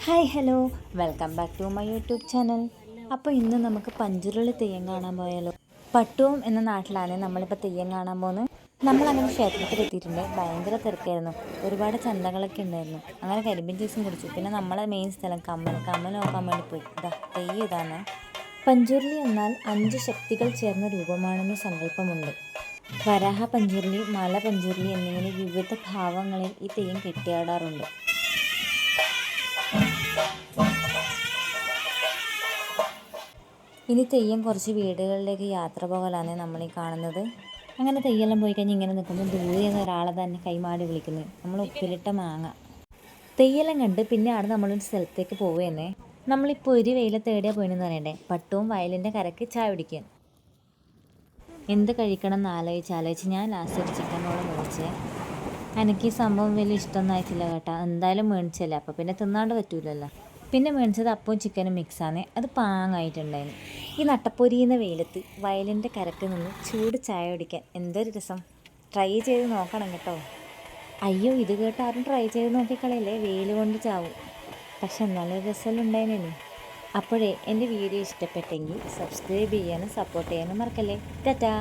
Hi hello, welcome back to my YouTube channel. അപ്പോൾ ഇന്ന് നമുക്ക് പഞ്ചുരുളി തെയ്യം കാണാൻ പോയാലോ? പട്ടുവം എന്ന നാട്ടിലാണ് നമ്മളിപ്പോൾ തെയ്യം കാണാൻ പോകുന്നത്. നമ്മളങ്ങനെ ക്ഷേത്രത്തിൽ എത്തിയിട്ടുണ്ട്. ഭയങ്കര തിരക്കായിരുന്നു, ഒരുപാട് ചന്തകളൊക്കെ ഉണ്ടായിരുന്നു. അങ്ങനെ കരിമ്പിൻ ജ്യൂസും കുടിച്ചു. പിന്നെ നമ്മളെ മെയിൻ സ്ഥലം കമ്മൽ നോക്കാൻ വേണ്ടി പോയി. തെയ്യം ഇതാണ്. പഞ്ചുരുളി എന്നാൽ 5 ശക്തികൾ ചേർന്ന രൂപമാണെന്ന് സങ്കല്പമുണ്ട്. വരാഹ പഞ്ചുരുളി, മല പഞ്ചുരുളി എന്നിങ്ങനെ വിവിധ ഭാവങ്ങളിൽ ഈ തെയ്യം കെട്ടിയാടാറുണ്ട്. ഇനി തെയ്യം കുറച്ച് വീടുകളിലേക്ക് യാത്ര പോകലാണ് നമ്മളീ കാണുന്നത്. അങ്ങനെ തെയ്യെല്ലാം പോയി കഴിഞ്ഞ് ഇങ്ങനെ നിൽക്കുമ്പോൾ ദൂരെ നിന്ന് ഒരാളെ തന്നെ കൈമാടി വിളിക്കുന്നത് നമ്മൾ ഉപ്പിലിട്ട മാങ്ങ. തെയ്യെല്ലാം കണ്ട് പിന്നെ അവിടെ നമ്മളൊരു സ്ഥലത്തേക്ക് പോവുകയെന്നേ. നമ്മളിപ്പോൾ ഒരു വെയിലത്ത് എവിടെയാണ് പോയെന്ന് പറയണ്ടേ, പട്ടുവും വയലിൻ്റെ കരക്ക് ചായ കുടിക്കാൻ. എന്ത് കഴിക്കണം എന്ന് ആലോചിച്ച് ഞാൻ ലാസ്റ്റ് ഒരു ചിക്കൻ റോൾ മേടിച്ചേ. എനിക്ക് ഈ സംഭവം വലിയ ഇഷ്ടമൊന്നും ആയിട്ടില്ല കേട്ടോ. എന്തായാലും മേടിച്ചല്ലേ, അപ്പോൾ പിന്നെ തിന്നാണ്ട് പറ്റൂലല്ലോ. പിന്നെ മേടിച്ചത് അപ്പവും ചിക്കനും മിക്സാണ്. അത് പാങ്ങായിട്ടുണ്ടായിരുന്നു. ഈ നട്ടപ്പൊരിയുന്ന വെയിലത്ത് വയലിൻ്റെ കരക്ക് നിന്ന് ചൂട് ചായ കുടിക്കാൻ എന്തൊരു രസം. ട്രൈ ചെയ്ത് നോക്കണം കേട്ടോ. അയ്യോ, ഇത് കേട്ട് ആരും ട്രൈ ചെയ്ത് നോക്കിക്കളയല്ലേ, വെയിൽ കൊണ്ട് ചാവും. പക്ഷെ നല്ല രസമെല്ലാം ഉണ്ടായിരുന്നില്ലേ. അപ്പോഴേ എൻ്റെ വീഡിയോ ഇഷ്ടപ്പെട്ടെങ്കിൽ സബ്സ്ക്രൈബ് ചെയ്യാനും സപ്പോർട്ട് ചെയ്യാനും മറക്കല്ലേ. ടാറ്റാ.